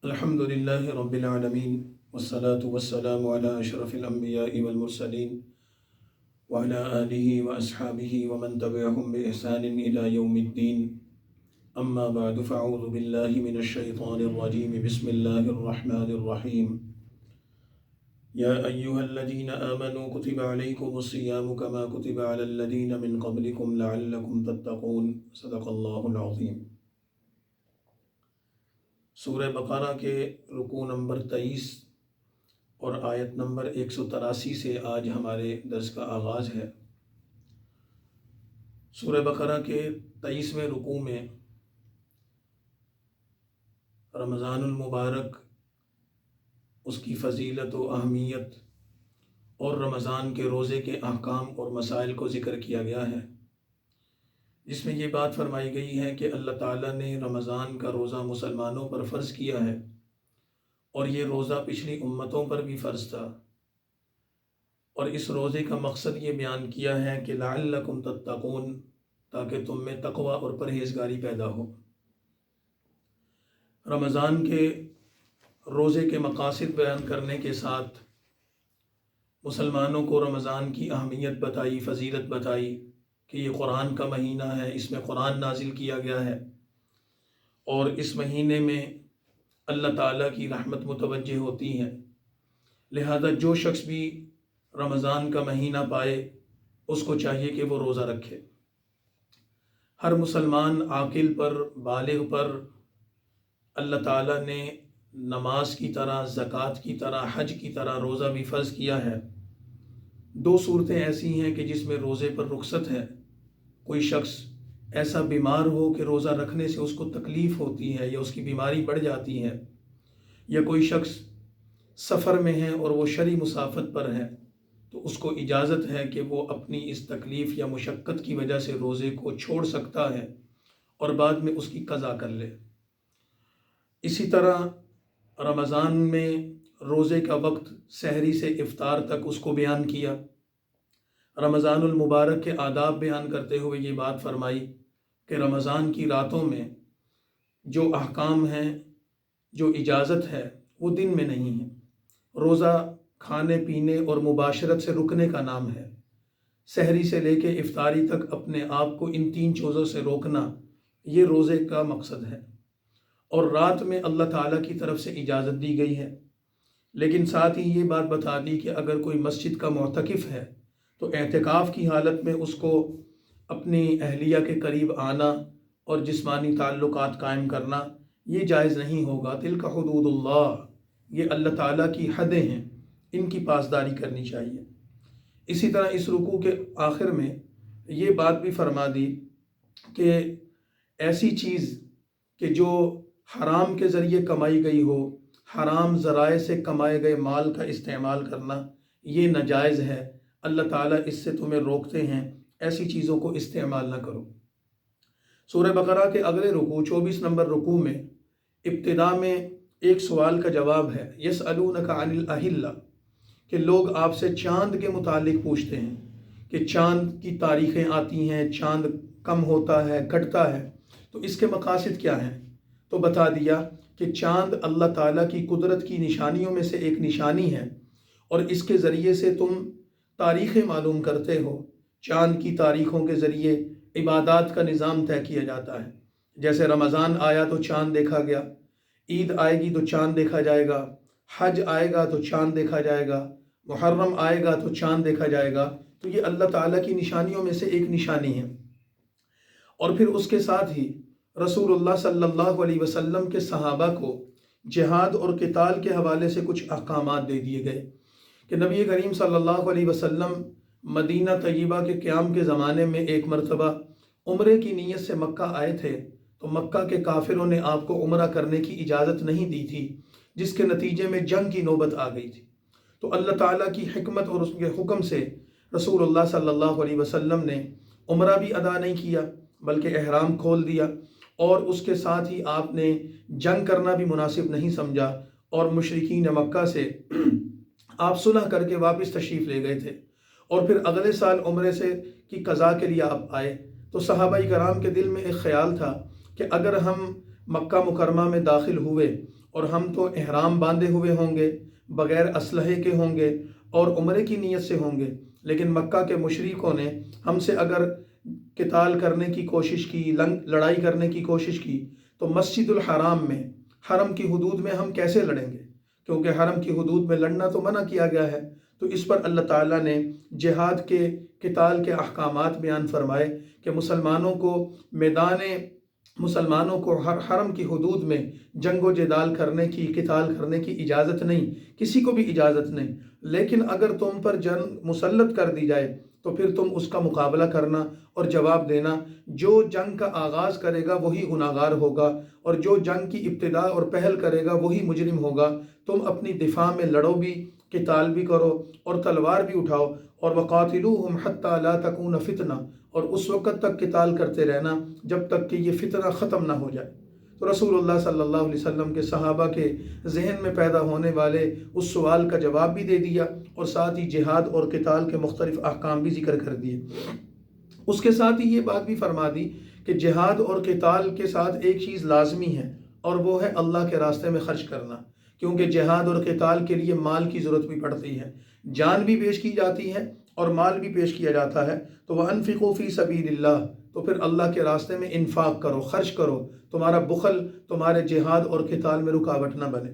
الحمد لله رب العالمين والصلاة والسلام على أشرف الأنبياء والمرسلين وعلى آله وأصحابه ومن تبعهم بإحسان إلى يوم الدين. أما بعد فأعوذ بالله من الشيطان الرجيم. بسم الله الرحمن الرحيم. يا أيها الذين آمنوا كتب عليكم الصيام كما كتب على الذين من قبلكم لعلكم تتقون. صدق الله العظيم. سورہ بقرہ کے رکوع نمبر 23 اور آیت نمبر 183 سے آج ہمارے درس کا آغاز ہے۔ سورہ بقرہ کے 23ویں رکوع میں رمضان المبارک، اس کی فضیلت و اہمیت اور رمضان کے روزے کے احکام اور مسائل کو ذکر کیا گیا ہے، جس میں یہ بات فرمائی گئی ہے کہ اللہ تعالیٰ نے رمضان کا روزہ مسلمانوں پر فرض کیا ہے، اور یہ روزہ پچھلی امتوں پر بھی فرض تھا، اور اس روزے کا مقصد یہ بیان کیا ہے کہ لعلکم تتقون، تاکہ تم میں تقوی اور پرہیزگاری پیدا ہو۔ رمضان کے روزے کے مقاصد بیان کرنے کے ساتھ مسلمانوں کو رمضان کی اہمیت بتائی، فضیلت بتائی کہ یہ قرآن کا مہینہ ہے، اس میں قرآن نازل کیا گیا ہے، اور اس مہینے میں اللہ تعالیٰ کی رحمت متوجہ ہوتی ہے، لہذا جو شخص بھی رمضان کا مہینہ پائے اس کو چاہیے کہ وہ روزہ رکھے۔ ہر مسلمان عاقل پر، بالغ پر اللہ تعالیٰ نے نماز کی طرح، زکوٰۃ کی طرح، حج کی طرح روزہ بھی فرض کیا ہے۔ دو صورتیں ایسی ہیں کہ جس میں روزے پر رخصت ہے۔ کوئی شخص ایسا بیمار ہو کہ روزہ رکھنے سے اس کو تکلیف ہوتی ہے یا اس کی بیماری بڑھ جاتی ہے، یا کوئی شخص سفر میں ہے اور وہ شرعی مسافت پر ہے، تو اس کو اجازت ہے کہ وہ اپنی اس تکلیف یا مشقت کی وجہ سے روزے کو چھوڑ سکتا ہے اور بعد میں اس کی قضا کر لے۔ اسی طرح رمضان میں روزے کا وقت سحری سے افطار تک اس کو بیان کیا۔ رمضان المبارک کے آداب بیان کرتے ہوئے یہ بات فرمائی کہ رمضان کی راتوں میں جو احکام ہیں، جو اجازت ہے، وہ دن میں نہیں ہے۔ روزہ کھانے پینے اور مباشرت سے رکنے کا نام ہے۔ سحری سے لے کے افطاری تک اپنے آپ کو ان 3 چیزوں سے روکنا، یہ روزے کا مقصد ہے، اور رات میں اللہ تعالیٰ کی طرف سے اجازت دی گئی ہے۔ لیکن ساتھ ہی یہ بات بتا دی کہ اگر کوئی مسجد کا معتکف ہے تو اعتکاف کی حالت میں اس کو اپنی اہلیہ کے قریب آنا اور جسمانی تعلقات قائم کرنا یہ جائز نہیں ہوگا۔ تلک حدود اللہ، یہ اللہ تعالیٰ کی حدیں ہیں، ان کی پاسداری کرنی چاہیے۔ اسی طرح اس رکوع کے آخر میں یہ بات بھی فرما دی کہ ایسی چیز کہ جو حرام کے ذریعے کمائی گئی ہو، حرام ذرائع سے کمائے گئے مال کا استعمال کرنا یہ ناجائز ہے، اللہ تعالیٰ اس سے تمہیں روکتے ہیں، ایسی چیزوں کو استعمال نہ کرو۔ سورہ بقرہ کے اگلے رکوع 24 نمبر رکوع میں ابتدا میں ایک سوال کا جواب ہے، یسألونک عن الاہلہ، کہ لوگ آپ سے چاند کے متعلق پوچھتے ہیں کہ چاند کی تاریخیں آتی ہیں، چاند کم ہوتا ہے، گھٹتا ہے، تو اس کے مقاصد کیا ہیں؟ تو بتا دیا کہ چاند اللہ تعالیٰ کی قدرت کی نشانیوں میں سے ایک نشانی ہے، اور اس کے ذریعے سے تم تاریخیں معلوم کرتے ہو۔ چاند کی تاریخوں کے ذریعے عبادات کا نظام طے کیا جاتا ہے۔ جیسے رمضان آیا تو چاند دیکھا گیا، عید آئے گی تو چاند دیکھا جائے گا، حج آئے گا تو چاند دیکھا جائے گا، محرم آئے گا تو چاند دیکھا جائے گا، تو یہ اللہ تعالیٰ کی نشانیوں میں سے ایک نشانی ہے۔ اور پھر اس کے ساتھ ہی رسول اللہ صلی اللہ علیہ وسلم کے صحابہ کو جہاد اور قتال کے حوالے سے کچھ احکامات دے دیے گئے کہ نبی کریم صلی اللہ علیہ وسلم مدینہ طیبہ کے قیام کے زمانے میں ایک مرتبہ عمرے کی نیت سے مکہ آئے تھے، تو مکہ کے کافروں نے آپ کو عمرہ کرنے کی اجازت نہیں دی تھی، جس کے نتیجے میں جنگ کی نوبت آ گئی تھی۔ تو اللہ تعالیٰ کی حکمت اور اس کے حکم سے رسول اللہ صلی اللہ علیہ وسلم نے عمرہ بھی ادا نہیں کیا، بلکہ احرام کھول دیا، اور اس کے ساتھ ہی آپ نے جنگ کرنا بھی مناسب نہیں سمجھا، اور مشرکین مکہ سے آپ صلح کر کے واپس تشریف لے گئے تھے، اور پھر اگلے سال عمرے سے کی قضا کے لیے آپ آئے۔ تو صحابہ کرام کے دل میں ایک خیال تھا کہ اگر ہم مکہ مکرمہ میں داخل ہوئے اور ہم تو احرام باندھے ہوئے ہوں گے، بغیر اسلحے کے ہوں گے اور عمرے کی نیت سے ہوں گے، لیکن مکہ کے مشرکوں نے ہم سے اگر قتال کرنے کی کوشش کی، لڑائی کرنے کی کوشش کی، تو مسجد الحرام میں، حرم کی حدود میں ہم کیسے لڑیں گے؟ کیونکہ حرم کی حدود میں لڑنا تو منع کیا گیا ہے۔ تو اس پر اللہ تعالیٰ نے جہاد کے، قتال کے احکامات بیان فرمائے کہ مسلمانوں کو حرم کی حدود میں جنگ و جدال کرنے کی، قتال کرنے کی اجازت نہیں، کسی کو بھی اجازت نہیں، لیکن اگر تم پر جنگ مسلط کر دی جائے تو پھر تم اس کا مقابلہ کرنا اور جواب دینا۔ جو جنگ کا آغاز کرے گا وہی گناہگار ہوگا، اور جو جنگ کی ابتدا اور پہل کرے گا وہی مجرم ہوگا۔ تم اپنی دفاع میں لڑو بھی، قتال بھی کرو اور تلوار بھی اٹھاؤ، اور وقاتلوہم حتی لا تکون فتنہ، اور اس وقت تک قتال کرتے رہنا جب تک کہ یہ فتنہ ختم نہ ہو جائے۔ تو رسول اللہ صلی اللہ علیہ وسلم کے صحابہ کے ذہن میں پیدا ہونے والے اس سوال کا جواب بھی دے دیا، اور ساتھ ہی جہاد اور قتال کے مختلف احکام بھی ذکر کر دیے۔ اس کے ساتھ ہی یہ بات بھی فرما دی کہ جہاد اور قتال کے ساتھ ایک چیز لازمی ہے، اور وہ ہے اللہ کے راستے میں خرچ کرنا، کیونکہ جہاد اور قتال کے لیے مال کی ضرورت بھی پڑتی ہے، جان بھی پیش کی جاتی ہے اور مال بھی پیش کیا جاتا ہے۔ تو وَأَنفِقُوا فِي سَبِيلِ اللَّهِ، تو پھر اللہ کے راستے میں انفاق کرو، خرچ کرو، تمہارا بخل تمہارے جہاد اور قتال میں رکاوٹ نہ بنے۔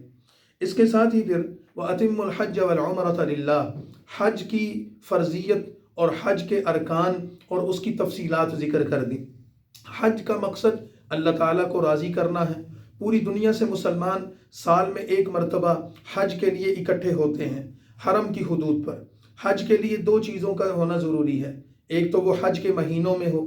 اس کے ساتھ ہی پھر وَأَتِمُّوا الْحَجَّ وَالْعُمْرَةَ لِلَّهِ، حج کی فرضیت اور حج کے ارکان اور اس کی تفصیلات ذکر کر دی۔ حج کا مقصد اللہ تعالیٰ کو راضی کرنا ہے۔ پوری دنیا سے مسلمان سال میں ایک مرتبہ حج کے لیے اکٹھے ہوتے ہیں حرم کی حدود پر۔ حج کے لیے دو چیزوں کا ہونا ضروری ہے، ایک تو وہ حج کے مہینوں میں ہو،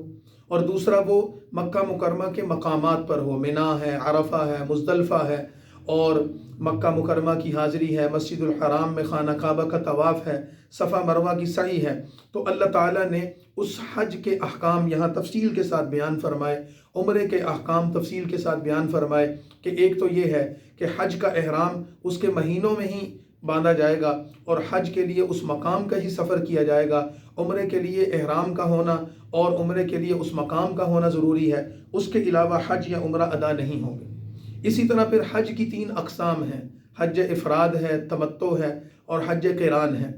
اور دوسرا وہ مکہ مکرمہ کے مقامات پر ہو، منا ہے، عرفہ ہے، مزدلفہ ہے، اور مکہ مکرمہ کی حاضری ہے، مسجد الحرام میں خانہ کعبہ کا طواف ہے، صفا مروہ کی سعی ہے۔ تو اللہ تعالیٰ نے اس حج کے احکام یہاں تفصیل کے ساتھ بیان فرمائے، عمرے کے احکام تفصیل کے ساتھ بیان فرمائے کہ ایک تو یہ ہے کہ حج کا احرام اس کے مہینوں میں ہی باندھا جائے گا، اور حج کے لیے اس مقام کا ہی سفر کیا جائے گا۔ عمرے کے لیے احرام کا ہونا اور عمرے کے لیے اس مقام کا ہونا ضروری ہے، اس کے علاوہ حج یا عمرہ ادا نہیں ہوں گے۔ اسی طرح پھر حج کی 3 اقسام ہیں، حج افراد ہے، تمتع ہے، اور حج قران ہے۔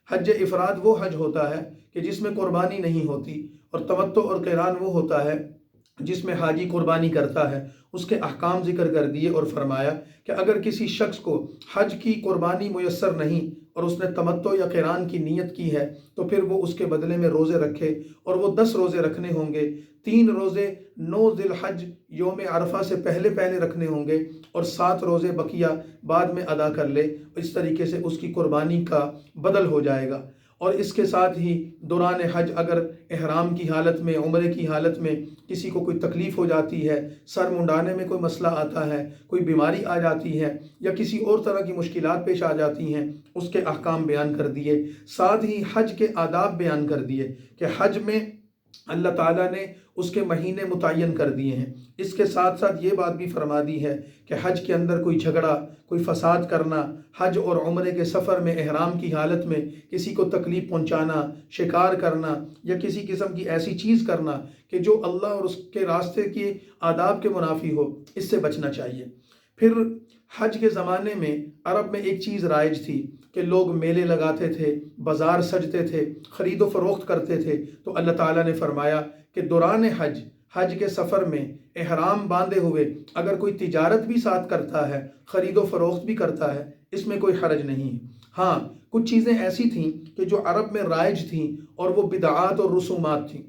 حج افراد وہ حج ہوتا ہے کہ جس میں قربانی نہیں ہوتی، اور تمتع اور قران وہ ہوتا ہے جس میں حاجی قربانی کرتا ہے۔ اس کے احکام ذکر کر دیے اور فرمایا کہ اگر کسی شخص کو حج کی قربانی میسر نہیں اور اس نے تمتع یا قران کی نیت کی ہے تو پھر وہ اس کے بدلے میں روزے رکھے، اور وہ 10 روزے رکھنے ہوں گے۔ 3 روزے 9 ذی الحج یوم عرفہ سے پہلے رکھنے ہوں گے، اور 7 روزے بقیہ بعد میں ادا کر لے۔ اس طریقے سے اس کی قربانی کا بدل ہو جائے گا۔ اور اس کے ساتھ ہی دوران حج اگر احرام کی حالت میں، عمرے کی حالت میں کسی کو کوئی تکلیف ہو جاتی ہے، سر منڈانے میں کوئی مسئلہ آتا ہے، کوئی بیماری آ جاتی ہے، یا کسی اور طرح کی مشکلات پیش آ جاتی ہیں، اس کے احکام بیان کر دیے۔ ساتھ ہی حج کے آداب بیان کر دیے کہ حج میں اللہ تعالیٰ نے اس کے مہینے متعین کر دیے ہیں۔ اس کے ساتھ ساتھ یہ بات بھی فرما دی ہے کہ حج کے اندر کوئی جھگڑا، کوئی فساد کرنا، حج اور عمرے کے سفر میں احرام کی حالت میں کسی کو تکلیف پہنچانا، شکار کرنا، یا کسی قسم کی ایسی چیز کرنا کہ جو اللہ اور اس کے راستے کے آداب کے منافی ہو، اس سے بچنا چاہیے۔ پھر حج کے زمانے میں عرب میں ایک چیز رائج تھی کہ لوگ میلے لگاتے تھے، بازار سجتے تھے، خرید و فروخت کرتے تھے۔ تو اللہ تعالیٰ نے فرمایا کہ دوران حج کے سفر میں احرام باندھے ہوئے اگر کوئی تجارت بھی ساتھ کرتا ہے، خرید و فروخت بھی کرتا ہے، اس میں کوئی حرج نہیں۔ ہاں، کچھ چیزیں ایسی تھیں کہ جو عرب میں رائج تھیں اور وہ بدعات اور رسومات تھیں۔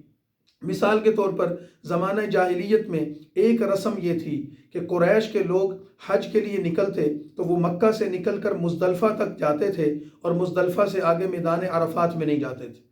مثال کے طور پر زمانہ جاہلیت میں ایک رسم یہ تھی کہ قریش کے لوگ حج کے لیے نکلتے تو وہ مکہ سے نکل کر مزدلفہ تک جاتے تھے، اور مزدلفہ سے آگے میدان عرفات میں نہیں جاتے تھے۔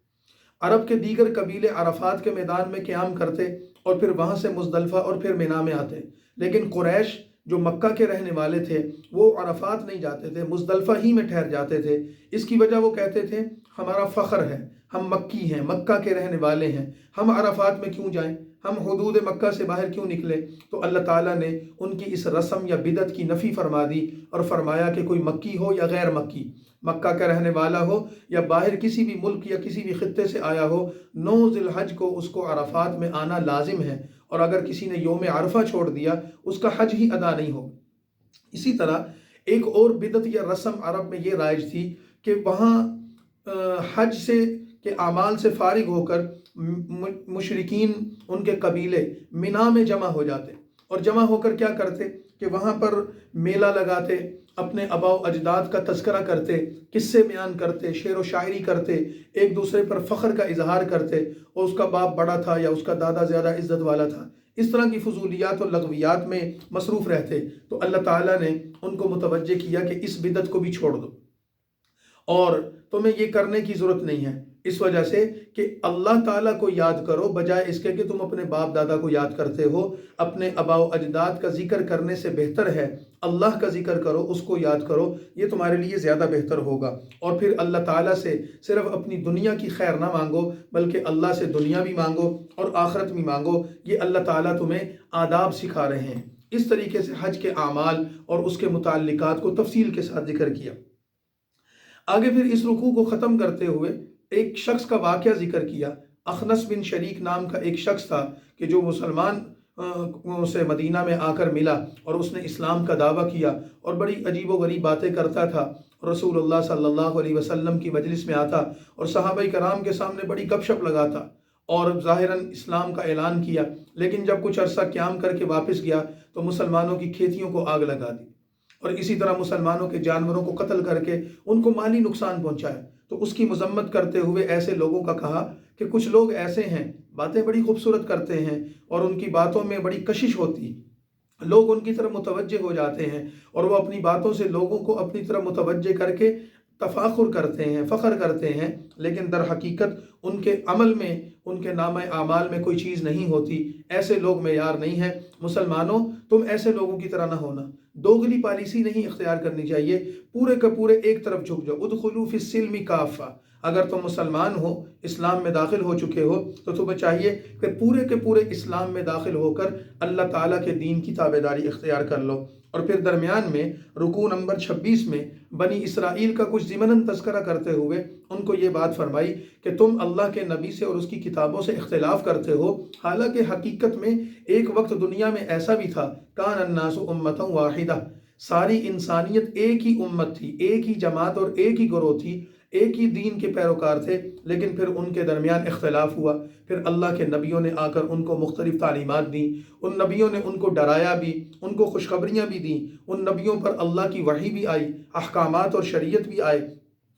عرب کے دیگر قبیلے عرفات کے میدان میں قیام کرتے اور پھر وہاں سے مزدلفہ اور پھر مینا میں آتے، لیکن قریش جو مکہ کے رہنے والے تھے وہ عرفات نہیں جاتے تھے، مزدلفہ ہی میں ٹھہر جاتے تھے۔ اس کی وجہ وہ کہتے تھے ہمارا فخر ہے، ہم مکی ہیں، مکہ کے رہنے والے ہیں، ہم عرفات میں کیوں جائیں، ہم حدود مکہ سے باہر کیوں نکلے؟ تو اللہ تعالیٰ نے ان کی اس رسم یا بدعت کی نفی فرما دی اور فرمایا کہ کوئی مکی ہو یا غیر مکی، مکہ کا رہنے والا ہو یا باہر کسی بھی ملک یا کسی بھی خطے سے آیا ہو، 9 ذی الحج کو اس کو عرفات میں آنا لازم ہے، اور اگر کسی نے یوم عرفہ چھوڑ دیا اس کا حج ہی ادا نہیں ہوگا۔ اسی طرح ایک اور بدعت یا رسم عرب میں یہ رائج تھی کہ وہاں حج سے کے اعمال سے فارغ ہو کر مشرکین ان کے قبیلے مینا میں جمع ہو جاتے اور جمع ہو کر کیا کرتے کہ وہاں پر میلہ لگاتے، اپنے آباء و اجداد کا تذکرہ کرتے، قصے بیان کرتے، شعر و شاعری کرتے، ایک دوسرے پر فخر کا اظہار کرتے، اور اس کا باپ بڑا تھا یا اس کا دادا زیادہ عزت والا تھا، اس طرح کی فضولیات اور لغویات میں مصروف رہتے۔ تو اللہ تعالیٰ نے ان کو متوجہ کیا کہ اس بدعت کو بھی چھوڑ دو، اور تمہیں یہ کرنے کی ضرورت نہیں ہے، اس وجہ سے کہ اللہ تعالیٰ کو یاد کرو بجائے اس کے کہ تم اپنے باپ دادا کو یاد کرتے ہو۔ اپنے آباء و اجداد کا ذکر کرنے سے بہتر ہے اللہ کا ذکر کرو، اس کو یاد کرو، یہ تمہارے لیے زیادہ بہتر ہوگا۔ اور پھر اللہ تعالیٰ سے صرف اپنی دنیا کی خیر نہ مانگو، بلکہ اللہ سے دنیا بھی مانگو اور آخرت بھی مانگو۔ یہ اللہ تعالیٰ تمہیں آداب سکھا رہے ہیں۔ اس طریقے سے حج کے اعمال اور اس کے متعلقات کو تفصیل کے ساتھ ذکر کیا۔ آگے پھر اس رکوع کو ختم کرتے ہوئے ایک شخص کا واقعہ ذکر کیا۔ اخنس بن شریک نام کا ایک شخص تھا کہ جو مسلمان سے مدینہ میں آ کر ملا اور اس نے اسلام کا دعویٰ کیا اور بڑی عجیب و غریب باتیں کرتا تھا۔ رسول اللہ صلی اللہ علیہ وسلم کی مجلس میں آتا اور صحابہ کرام کے سامنے بڑی گپ شپ لگاتا اور ظاہراً اسلام کا اعلان کیا، لیکن جب کچھ عرصہ قیام کر کے واپس گیا تو مسلمانوں کی کھیتیوں کو آگ لگا دی اور اسی طرح مسلمانوں کے جانوروں کو قتل کر کے ان کو مالی نقصان پہنچایا۔ تو اس کی مذمت کرتے ہوئے ایسے لوگوں کا کہا کہ کچھ لوگ ایسے ہیں، باتیں بڑی خوبصورت کرتے ہیں اور ان کی باتوں میں بڑی کشش ہوتی، لوگ ان کی طرف متوجہ ہو جاتے ہیں اور وہ اپنی باتوں سے لوگوں کو اپنی طرف متوجہ کر کے تفاخر کرتے ہیں، فخر کرتے ہیں، لیکن در حقیقت ان کے عمل میں، ان کے نامہ اعمال میں کوئی چیز نہیں ہوتی۔ ایسے لوگ معیار نہیں ہیں۔ مسلمانوں، تم ایسے لوگوں کی طرح نہ ہونا، دوگلی پالیسی نہیں اختیار کرنی چاہیے، پورے کے پورے ایک طرف جھک جاؤ۔ ادخلوا فی السلم کافہ، اگر تم مسلمان ہو، اسلام میں داخل ہو چکے ہو، تو تمہیں چاہیے کہ پورے کے پورے اسلام میں داخل ہو کر اللہ تعالیٰ کے دین کی تابعداری اختیار کر لو۔ اور پھر درمیان میں رکوع نمبر 26 میں بنی اسرائیل کا کچھ ضمناً تذکرہ کرتے ہوئے ان کو یہ بات فرمائی کہ تم اللہ کے نبی سے اور اس کی کتابوں سے اختلاف کرتے ہو، حالانکہ حقیقت میں ایک وقت دنیا میں ایسا بھی تھا، کان الناس امۃ واحدہ، ساری انسانیت ایک ہی امت تھی، ایک ہی جماعت اور ایک ہی گروہ تھی، ایک ہی دین کے پیروکار تھے، لیکن پھر ان کے درمیان اختلاف ہوا۔ پھر اللہ کے نبیوں نے آ کر ان کو مختلف تعلیمات دیں، ان نبیوں نے ان کو ڈرایا بھی، ان کو خوشخبریاں بھی دیں، ان نبیوں پر اللہ کی وحی بھی آئی، احکامات اور شریعت بھی آئے،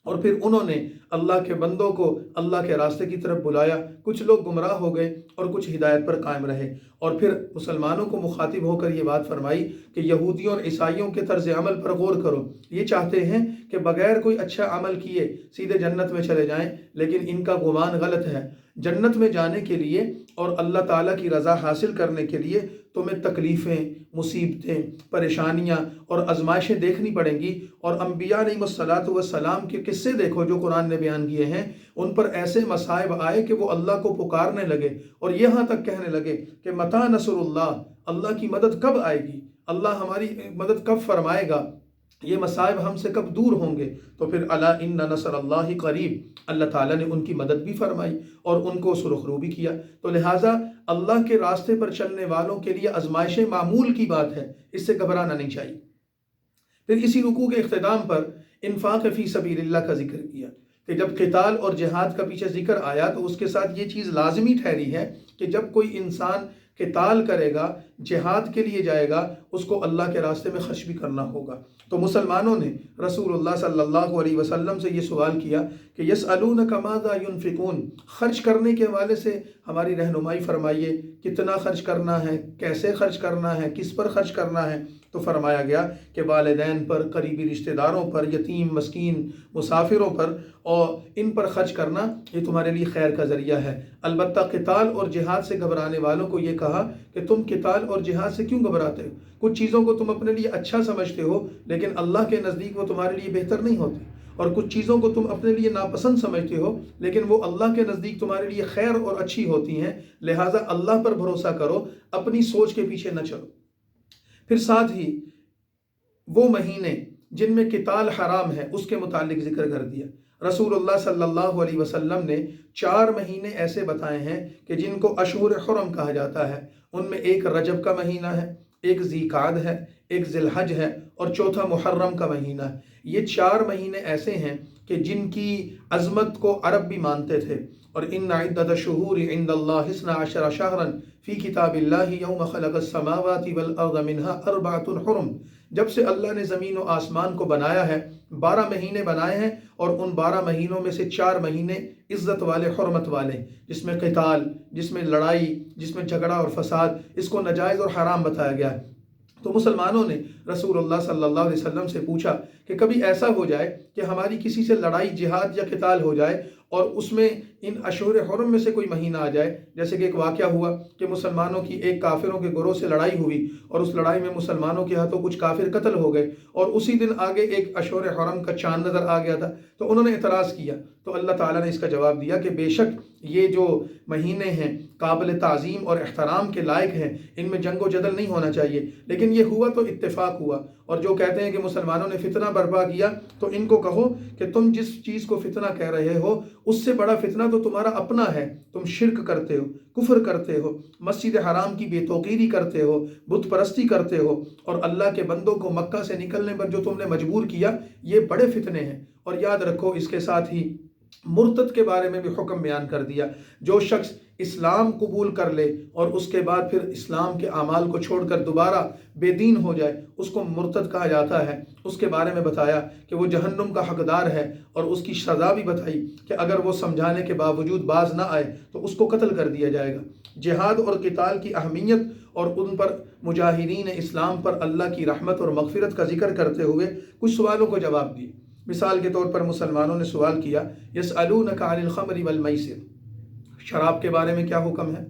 اور پھر انہوں نے اللہ کے بندوں کو اللہ کے راستے کی طرف بلایا۔ کچھ لوگ گمراہ ہو گئے اور کچھ ہدایت پر قائم رہے۔ اور پھر مسلمانوں کو مخاطب ہو کر یہ بات فرمائی کہ یہودیوں اور عیسائیوں کے طرز عمل پر غور کرو، یہ چاہتے ہیں کہ بغیر کوئی اچھا عمل کیے سیدھے جنت میں چلے جائیں، لیکن ان کا گمان غلط ہے۔ جنت میں جانے کے لیے اور اللہ تعالیٰ کی رضا حاصل کرنے کے لیے تمہیں تکلیفیں، مصیبتیں، پریشانیاں اور آزمائشیں دیکھنی پڑیں گی، اور انبیاء علیہ السلام کے قصے دیکھو جو قرآن نے بیان کیے ہیں، ان پر ایسے مصائب آئے کہ وہ اللہ کو پکارنے لگے اور یہاں تک کہنے لگے کہ متی نصر اللہ، اللہ کی مدد کب آئے گی، اللہ ہماری مدد کب فرمائے گا، یہ مصائب ہم سے کب دور ہوں گے۔ تو پھر الا ان نصر اللہ قریب، اللہ تعالیٰ نے ان کی مدد بھی فرمائی اور ان کو سرخرو بھی کیا۔ تو لہٰذا اللہ کے راستے پر چلنے والوں کے لیے آزمائشیں معمول کی بات ہے، اس سے گھبرانا نہیں چاہیے۔ پھر اسی رکوع کے اختتام پر انفاق فی سبیل اللہ کا ذکر کیا کہ جب قتال اور جہاد کا پیچھے ذکر آیا تو اس کے ساتھ یہ چیز لازمی ٹھہری ہے کہ جب کوئی انسان قتال کرے گا، جہاد کے لیے جائے گا، اس کو اللہ کے راستے میں خرچ بھی کرنا ہوگا۔ تو مسلمانوں نے رسول اللہ صلی اللہ علیہ وسلم سے یہ سوال کیا کہ یسألونک ماذا ینفقون، خرچ کرنے کے حوالے سے ہماری رہنمائی فرمائیے، کتنا خرچ کرنا ہے، کیسے خرچ کرنا ہے، کس پر خرچ کرنا ہے۔ تو فرمایا گیا کہ والدین پر، قریبی رشتہ داروں پر، یتیم، مسکین، مسافروں پر، اور ان پر خرچ کرنا یہ تمہارے لیے خیر کا ذریعہ ہے۔ البتہ قتال اور جہاد سے گھبرانے والوں کو یہ کہا کہ تم قتال اور جہاد سے کیوں گھبراتے ہو؟ کچھ چیزوں کو تم اپنے لیے اچھا سمجھتے ہو لیکن اللہ کے نزدیک وہ تمہارے لیے بہتر نہیں ہوتی، اور کچھ چیزوں کو تم اپنے لیے ناپسند سمجھتے ہو لیکن وہ اللہ کے نزدیک تمہارے لیے خیر اور اچھی ہوتی ہیں۔ لہٰذا اللہ پر بھروسہ کرو، اپنی سوچ کے پیچھے نہ چلو۔ پھر ساتھ ہی وہ مہینے جن میں قتال حرام ہے اس کے متعلق ذکر کر دیا۔ رسول اللہ صلی اللہ علیہ وسلم نے 4 مہینے ایسے بتائے ہیں کہ جن کو اشہر حرم کہا جاتا ہے۔ ان میں ایک رجب کا مہینہ ہے، ایک ذی قعد ہے، ایک ذی الحج ہے اور چوتھا محرم کا مہینہ ہے۔ یہ 4 مہینے ایسے ہیں کہ جن کی عظمت کو عرب بھی مانتے تھے۔ اور ان عدۃ الشہور عند اللہ 12 شہرا فی کتاب اللہ یوم خلق السماوات والارض منها 4 حرم۔ جب سے اللہ نے زمین و آسمان کو بنایا ہے 12 مہینے بنائے ہیں، اور ان 12 مہینوں میں سے 4 مہینے عزت والے، حرمت والے، جس میں قتال، جس میں لڑائی، جس میں جھگڑا اور فساد، اس کو ناجائز اور حرام بتایا گیا ہے۔ تو مسلمانوں نے رسول اللہ صلی اللہ علیہ وسلم سے پوچھا کہ کبھی ایسا ہو جائے کہ ہماری کسی سے لڑائی، جہاد یا قتال ہو جائے اور اس میں ان اشہر حرم میں سے کوئی مہینہ آ جائے، جیسے کہ ایک واقعہ ہوا کہ مسلمانوں کی ایک کافروں کے گروہ سے لڑائی ہوئی اور اس لڑائی میں مسلمانوں کے ہاتھوں کچھ کافر قتل ہو گئے، اور اسی دن آگے ایک اشہر حرم کا چاند نظر آ گیا تھا، تو انہوں نے اعتراض کیا، تو اللہ تعالیٰ نے اس کا جواب دیا کہ بے شک یہ جو مہینے ہیں قابل تعظیم اور احترام کے لائق ہیں، ان میں جنگ و جدل نہیں ہونا چاہیے، لیکن یہ ہوا تو اتفاق ہوا۔ اور جو کہتے ہیں کہ مسلمانوں نے فتنہ برپا کیا، تو ان کو کہو کہ تم جس چیز کو فتنہ کہہ رہے ہو اس سے بڑا فتنہ تو تمہارا اپنا ہے، تم شرک کرتے ہو، کفر کرتے ہو، مسجد حرام کی بے توقیری کرتے ہو، بت پرستی کرتے ہو، اور اللہ کے بندوں کو مکہ سے نکلنے پر جو تم نے مجبور کیا، یہ بڑے فتنے ہیں۔ اور یاد رکھو اس کے ساتھ ہی مرتد کے بارے میں بھی حکم بیان کر دیا۔ جو شخص اسلام قبول کر لے اور اس کے بعد پھر اسلام کے اعمال کو چھوڑ کر دوبارہ بے دین ہو جائے، اس کو مرتد کہا جاتا ہے۔ اس کے بارے میں بتایا کہ وہ جہنم کا حقدار ہے، اور اس کی سزا بھی بتائی کہ اگر وہ سمجھانے کے باوجود باز نہ آئے تو اس کو قتل کر دیا جائے گا۔ جہاد اور قتال کی اہمیت اور ان پر مجاہدین اسلام پر اللہ کی رحمت اور مغفرت کا ذکر کرتے ہوئے کچھ سوالوں کو جواب دیے۔ مثال کے طور پر مسلمانوں نے سوال کیا، یسألونک عن الخمر والمیسر، شراب کے بارے میں کیا حکم ہے،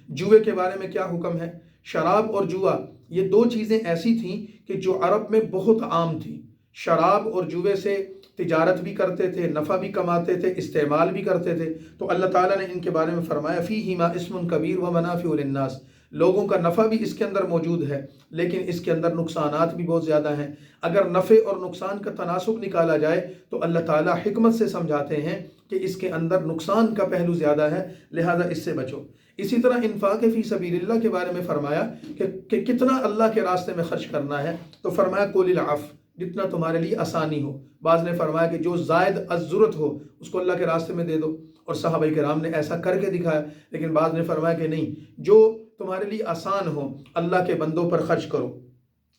جوئے کے بارے میں کیا حکم ہے۔ شراب اور جوا یہ 2 چیزیں ایسی تھیں کہ جو عرب میں بہت عام تھیں۔ شراب اور جوئے سے تجارت بھی کرتے تھے، نفع بھی کماتے تھے، استعمال بھی کرتے تھے۔ تو اللہ تعالیٰ نے ان کے بارے میں فرمایا فیہما اسم کبیر ومنافع للناس، لوگوں کا نفع بھی اس کے اندر موجود ہے، لیکن اس کے اندر نقصانات بھی بہت زیادہ ہیں۔ اگر نفع اور نقصان کا تناسب نکالا جائے تو اللہ تعالیٰ حکمت سے سمجھاتے ہیں کہ اس کے اندر نقصان کا پہلو زیادہ ہے، لہذا اس سے بچو۔ اسی طرح انفاق فی سبیل اللہ کے بارے میں فرمایا کہ کتنا اللہ کے راستے میں خرچ کرنا ہے، تو فرمایا قل العفو، جتنا تمہارے لیے آسانی ہو۔ بعض نے فرمایا کہ جو زائد الضرورت ہو اس کو اللہ کے راستے میں دے دو، اور صحابہ کرام نے ایسا کر کے دکھایا۔ لیکن بعض نے فرمایا کہ نہیں، جو تمہارے لیے آسان ہو اللہ کے بندوں پر خرچ کرو،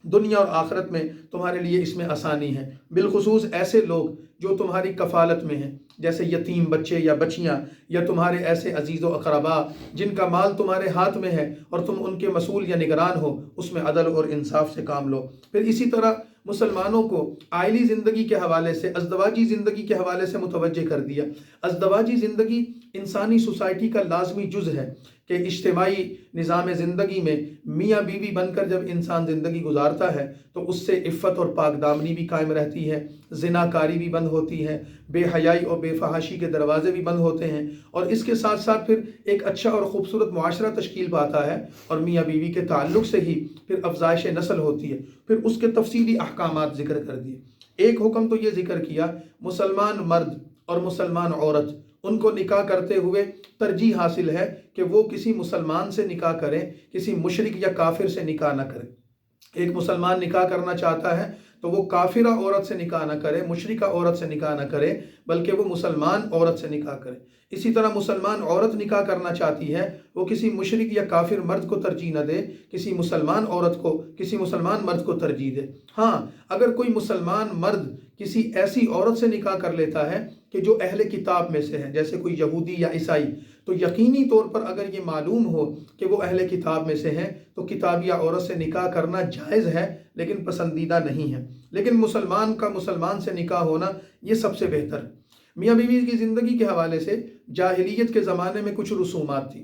دنیا اور آخرت میں تمہارے لیے اس میں آسانی ہے۔ بالخصوص ایسے لوگ جو تمہاری کفالت میں ہیں، جیسے یتیم بچے یا بچیاں، یا تمہارے ایسے عزیز و اقربا جن کا مال تمہارے ہاتھ میں ہے اور تم ان کے مسئول یا نگران ہو، اس میں عدل اور انصاف سے کام لو۔ پھر اسی طرح مسلمانوں کو عائلی زندگی کے حوالے سے، ازدواجی زندگی کے حوالے سے متوجہ کر دیا۔ ازدواجی زندگی انسانی سوسائٹی کا لازمی جز ہے کہ اجتماعی نظام زندگی میں میاں بیوی بن کر جب انسان زندگی گزارتا ہے تو اس سے عفت اور پاک دامنی بھی قائم رہتی ہے، زنا کاری بھی بند ہوتی ہے، بے حیائی اور بے فحاشی کے دروازے بھی بند ہوتے ہیں، اور اس کے ساتھ ساتھ پھر ایک اچھا اور خوبصورت معاشرہ تشکیل پاتا ہے، اور میاں بیوی کے تعلق سے ہی پھر افزائش نسل ہوتی ہے۔ پھر اس کے تفصیلی احکامات ذکر کر دیے۔ ایک حکم تو یہ ذکر کیا، مسلمان مرد اور مسلمان عورت ان کو نکاح کرتے ہوئے ترجیح حاصل ہے کہ وہ کسی مسلمان سے نکاح کریں، کسی مشرک یا کافر سے نکاح نہ کریں۔ ایک مسلمان نکاح کرنا چاہتا ہے تو وہ کافرہ عورت سے نکاح نہ کرے، مشرکہ عورت سے نکاح نہ کرے، بلکہ وہ مسلمان عورت سے نکاح کرے۔ اسی طرح مسلمان عورت نکاح کرنا چاہتی ہے، وہ کسی مشرک یا کافر مرد کو ترجیح نہ دے، کسی مسلمان عورت کو، کسی مسلمان مرد کو ترجیح دے۔ ہاں، اگر کوئی مسلمان مرد کسی ایسی عورت سے نکاح کر لیتا ہے کہ جو اہل کتاب میں سے ہے، جیسے کوئی یہودی یا عیسائی، تو یقینی طور پر اگر یہ معلوم ہو کہ وہ اہل کتاب میں سے ہیں تو کتابی عورت سے نکاح کرنا جائز ہے، لیکن پسندیدہ نہیں ہے۔ لیکن مسلمان کا مسلمان سے نکاح ہونا یہ سب سے بہتر ہے۔ میاں بیوی کی زندگی کے حوالے سے جاہلیت کے زمانے میں کچھ رسومات تھی۔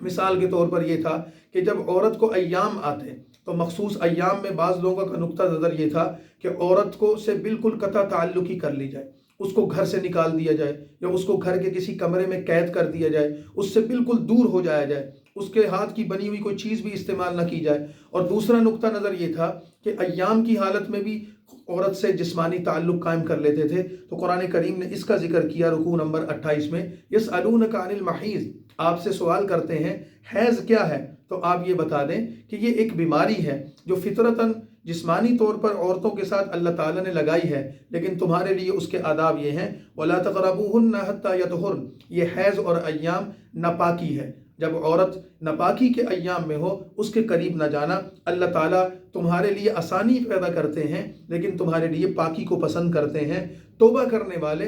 مثال کے طور پر یہ تھا کہ جب عورت کو ایام آتے تو مخصوص ایام میں بعض لوگوں کا نقطہ نظر یہ تھا کہ عورت کو سے بالکل قطع تعلق ہی کر لی جائے، اس کو گھر سے نکال دیا جائے، یا اس کو گھر کے کسی کمرے میں قید کر دیا جائے، اس سے بالکل دور ہو جایا جائے، اس کے ہاتھ کی بنی ہوئی کوئی چیز بھی استعمال نہ کی جائے۔ اور دوسرا نقطہ نظر یہ تھا کہ ایام کی حالت میں بھی عورت سے جسمانی تعلق قائم کر لیتے تھے۔ تو قرآن کریم نے اس کا ذکر کیا رکوع نمبر 28 میں، یسألونک عن المحیض، آپ سے سوال کرتے ہیں حیض کیا ہے، تو آپ یہ بتا دیں کہ یہ ایک بیماری ہے جو فطرتاً جسمانی طور پر عورتوں کے ساتھ اللہ تعالیٰ نے لگائی ہے، لیکن تمہارے لیے اس کے آداب یہ ہیں وَلَا تَقْرَبُوهُنَّ حَتَّى يَطْهُرْنَ، یہ حیض اور ایام ناپاکی ہے، جب عورت ناپاکی کے ایام میں ہو اس کے قریب نہ جانا۔ اللہ تعالیٰ تمہارے لیے آسانی پیدا کرتے ہیں لیکن تمہارے لیے پاکی کو پسند کرتے ہیں۔ توبہ کرنے والے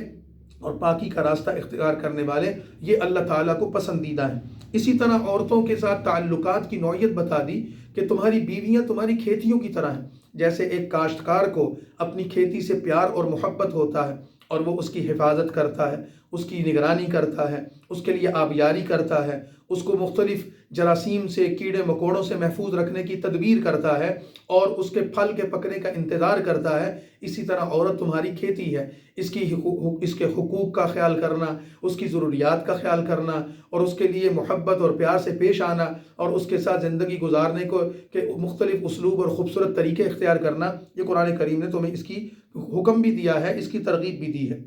اور پاکی کا راستہ اختیار کرنے والے یہ اللہ تعالیٰ کو پسندیدہ ہیں۔ اسی طرح عورتوں کے ساتھ تعلقات کی نوعیت بتا دی کہ تمہاری بیویاں تمہاری کھیتیوں کی طرح ہیں، جیسے ایک کاشتکار کو اپنی کھیتی سے پیار اور محبت ہوتا ہے اور وہ اس کی حفاظت کرتا ہے، اس کی نگرانی کرتا ہے، اس کے لیے آبیاری کرتا ہے، اس کو مختلف جراثیم سے، کیڑے مکوڑوں سے محفوظ رکھنے کی تدبیر کرتا ہے اور اس کے پھل کے پکنے کا انتظار کرتا ہے۔ اسی طرح عورت تمہاری کھیتی ہے، اس کے حقوق کا خیال کرنا، اس کی ضروریات کا خیال کرنا اور اس کے لیے محبت اور پیار سے پیش آنا اور اس کے ساتھ زندگی گزارنے کو کے مختلف اسلوب اور خوبصورت طریقے اختیار کرنا، یہ قرآن کریم نے تمہیں اس کی حکم بھی دیا ہے، اس کی ترغیب بھی دی ہے۔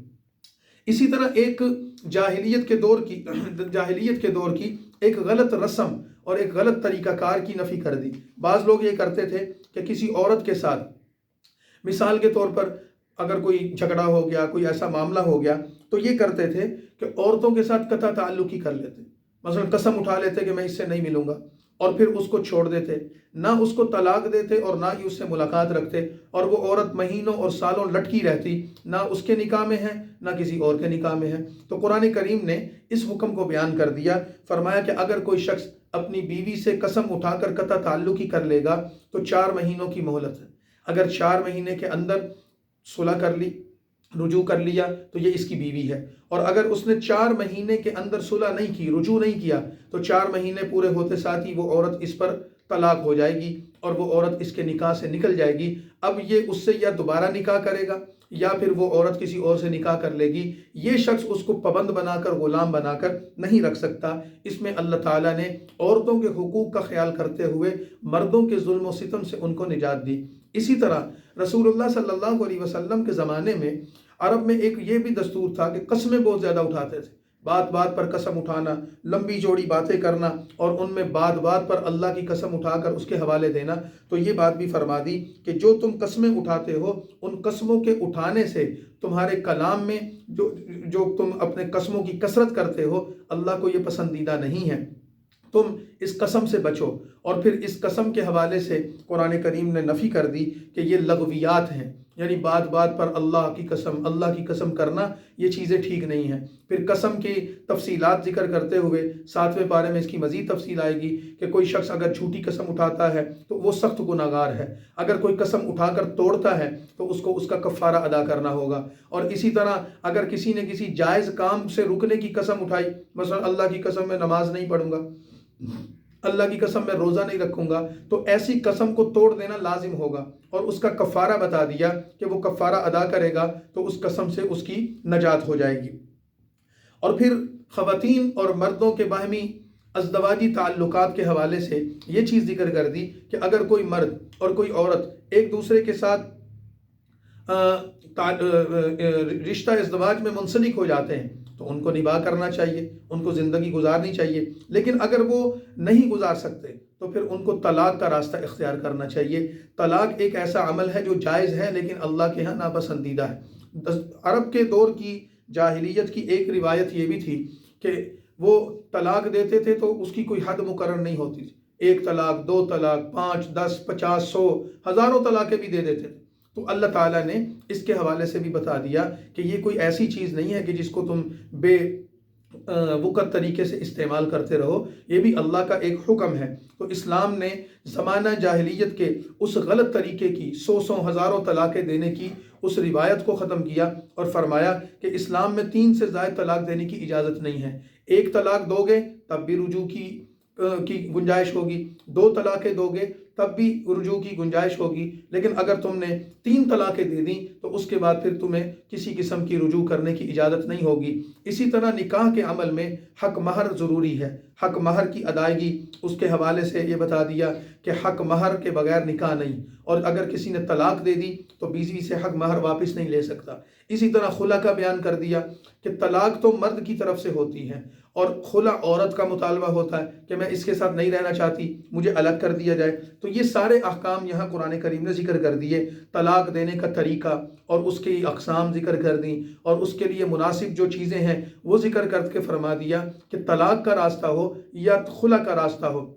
اسی طرح ایک جاہلیت کے دور کی ایک غلط رسم اور ایک غلط طریقہ کار کی نفی کر دی۔ بعض لوگ یہ کرتے تھے کہ کسی عورت کے ساتھ مثال کے طور پر اگر کوئی جھگڑا ہو گیا، کوئی ایسا معاملہ ہو گیا تو یہ کرتے تھے کہ عورتوں کے ساتھ قطع تعلق ہی کر لیتے، مثلا قسم اٹھا لیتے کہ میں اس سے نہیں ملوں گا اور پھر اس کو چھوڑ دیتے، نہ اس کو طلاق دیتے اور نہ ہی اس سے ملاقات رکھتے، اور وہ عورت مہینوں اور سالوں لٹکی رہتی، نہ اس کے نکاح میں ہے نہ کسی اور کے نکاح میں ہے۔ تو قرآن کریم نے اس حکم کو بیان کر دیا، فرمایا کہ اگر کوئی شخص اپنی بیوی سے قسم اٹھا کر قطع تعلق ہی کر لے گا تو 4 مہینوں کی مہلت ہے، اگر 4 مہینے کے اندر صلح کر لی، رجوع کر لیا تو یہ اس کی بیوی ہے، اور اگر اس نے 4 مہینے کے اندر صلح نہیں کی، رجوع نہیں کیا، تو 4 مہینے پورے ہوتے ساتھ ہی وہ عورت اس پر طلاق ہو جائے گی اور وہ عورت اس کے نکاح سے نکل جائے گی۔ اب یہ اس سے یا دوبارہ نکاح کرے گا یا پھر وہ عورت کسی اور سے نکاح کر لے گی، یہ شخص اس کو پابند بنا کر، غلام بنا کر نہیں رکھ سکتا۔ اس میں اللہ تعالیٰ نے عورتوں کے حقوق کا خیال کرتے ہوئے مردوں کے ظلم و ستم سے ان کو نجات دی۔ اسی طرح رسول اللہ صلی اللہ علیہ وسلم کے زمانے میں عرب میں ایک یہ بھی دستور تھا کہ قسمیں بہت زیادہ اٹھاتے تھے، بات بات پر قسم اٹھانا، لمبی جوڑی باتیں کرنا اور ان میں بات بات پر اللہ کی قسم اٹھا کر اس کے حوالے دینا۔ تو یہ بات بھی فرما دی کہ جو تم قسمیں اٹھاتے ہو ان قسموں کے اٹھانے سے تمہارے کلام میں جو تم اپنے قسموں کی کثرت کرتے ہو اللہ کو یہ پسندیدہ نہیں ہے، تم اس قسم سے بچو۔ اور پھر اس قسم کے حوالے سے قرآن کریم نے نفی کر دی کہ یہ لغویات ہیں، یعنی بات بات پر اللہ کی قسم کرنا، یہ چیزیں ٹھیک نہیں ہیں۔ پھر قسم کی تفصیلات ذکر کرتے ہوئے 7ویں پارے میں اس کی مزید تفصیل آئے گی کہ کوئی شخص اگر جھوٹی قسم اٹھاتا ہے تو وہ سخت گناہگار ہے، اگر کوئی قسم اٹھا کر توڑتا ہے تو اس کو اس کا کفارہ ادا کرنا ہوگا۔ اور اسی طرح اگر کسی نے کسی جائز کام سے رکنے کی قسم اٹھائی، مثلا اللہ کی قسم میں نماز نہیں پڑھوں گا، اللہ کی قسم میں روزہ نہیں رکھوں گا، تو ایسی قسم کو توڑ دینا لازم ہوگا، اور اس کا کفارہ بتا دیا کہ وہ کفارہ ادا کرے گا تو اس قسم سے اس کی نجات ہو جائے گی۔ اور پھر خواتین اور مردوں کے باہمی ازدواجی تعلقات کے حوالے سے یہ چیز ذکر کر دی کہ اگر کوئی مرد اور کوئی عورت ایک دوسرے کے ساتھ رشتہ ازدواج میں منسلک ہو جاتے ہیں تو ان کو نباہ کرنا چاہیے، ان کو زندگی گزارنی چاہیے، لیکن اگر وہ نہیں گزار سکتے تو پھر ان کو طلاق کا راستہ اختیار کرنا چاہیے۔ طلاق ایک ایسا عمل ہے جو جائز ہے لیکن اللہ کے ہاں ناپسندیدہ ہے۔ عرب کے دور کی جاہلیت کی ایک روایت یہ بھی تھی کہ وہ طلاق دیتے تھے تو اس کی کوئی حد مقرر نہیں ہوتی تھی، 1 طلاق، 2 طلاق، 5، 10، 50، 100، ہزاروں طلاقیں بھی دے دیتے تھے۔ تو اللہ تعالیٰ نے اس کے حوالے سے بھی بتا دیا کہ یہ کوئی ایسی چیز نہیں ہے کہ جس کو تم بے وقت طریقے سے استعمال کرتے رہو، یہ بھی اللہ کا ایک حکم ہے۔ تو اسلام نے زمانہ جاہلیت کے اس غلط طریقے کی 100 ہزاروں طلاقیں دینے کی اس روایت کو ختم کیا اور فرمایا کہ اسلام میں 3 سے زائد طلاق دینے کی اجازت نہیں ہے۔ 1 طلاق دو گے تب بھی رجوع کی گنجائش ہوگی، 2 طلاقیں دو گے تب بھی رجوع کی گنجائش ہوگی، لیکن اگر تم نے 3 طلاقیں دے دیں تو اس کے بعد پھر تمہیں کسی قسم کی رجوع کرنے کی اجازت نہیں ہوگی۔ اسی طرح نکاح کے عمل میں حق مہر ضروری ہے، حق مہر کی ادائیگی، اس کے حوالے سے یہ بتا دیا کہ حق مہر کے بغیر نکاح نہیں، اور اگر کسی نے طلاق دے دی تو بیوی سے حق مہر واپس نہیں لے سکتا۔ اسی طرح خلا کا بیان کر دیا کہ طلاق تو مرد کی طرف سے ہوتی ہے اور خلا عورت کا مطالبہ ہوتا ہے کہ میں اس کے ساتھ نہیں رہنا چاہتی، مجھے الگ کر دیا جائے۔ تو یہ سارے احکام یہاں قرآن کریم نے ذکر کر دیے، طلاق دینے کا طریقہ اور اس کی اقسام ذکر کر دیں، اور اس کے لیے مناسب جو چیزیں ہیں وہ ذکر کر کے فرما دیا کہ طلاق کا راستہ ہو یا خلا کا راستہ ہو،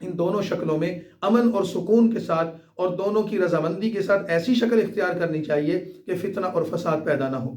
ان دونوں شکلوں میں امن اور سکون کے ساتھ اور دونوں کی رضامندی کے ساتھ ایسی شکل اختیار کرنی چاہیے کہ فتنہ اور فساد پیدا نہ ہو۔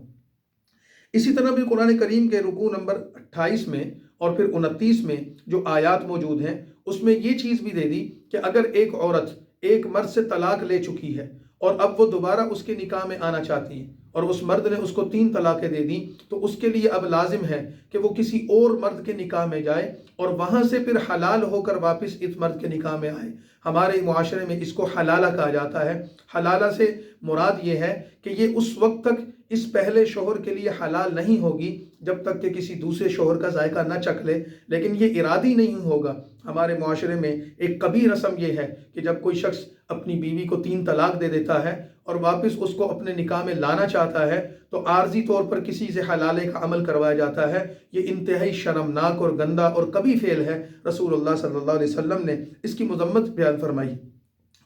اسی طرح بھی قرآن کریم کے رکوع نمبر 28 میں اور پھر 29 میں جو آیات موجود ہیں اس میں یہ چیز بھی دے دی کہ اگر ایک عورت ایک مرد سے طلاق لے چکی ہے اور اب وہ دوبارہ اس کے نکاح میں آنا چاہتی ہے اور اس مرد نے اس کو 3 طلاقیں دے دیں، تو اس کے لیے اب لازم ہے کہ وہ کسی اور مرد کے نکاح میں جائے اور وہاں سے پھر حلال ہو کر واپس اس مرد کے نکاح میں آئے۔ ہمارے معاشرے میں اس کو حلالہ کہا جاتا ہے۔ حلالہ سے مراد یہ ہے کہ یہ اس وقت تک اس پہلے شوہر کے لیے حلال نہیں ہوگی جب تک کہ کسی دوسرے شوہر کا ذائقہ نہ چکھ لے، لیکن یہ ارادی نہیں ہوگا۔ ہمارے معاشرے میں ایک کبھی رسم یہ ہے کہ جب کوئی شخص اپنی بیوی کو 3 طلاق دے دیتا ہے اور واپس اس کو اپنے نکاح میں لانا چاہتا ہے تو عارضی طور پر کسی سے حلالے کا عمل کروایا جاتا ہے۔ یہ انتہائی شرمناک اور گندا اور کبھی فعل ہے۔ رسول اللہ صلی اللہ علیہ وسلم نے اس کی مذمت بیان فرمائی،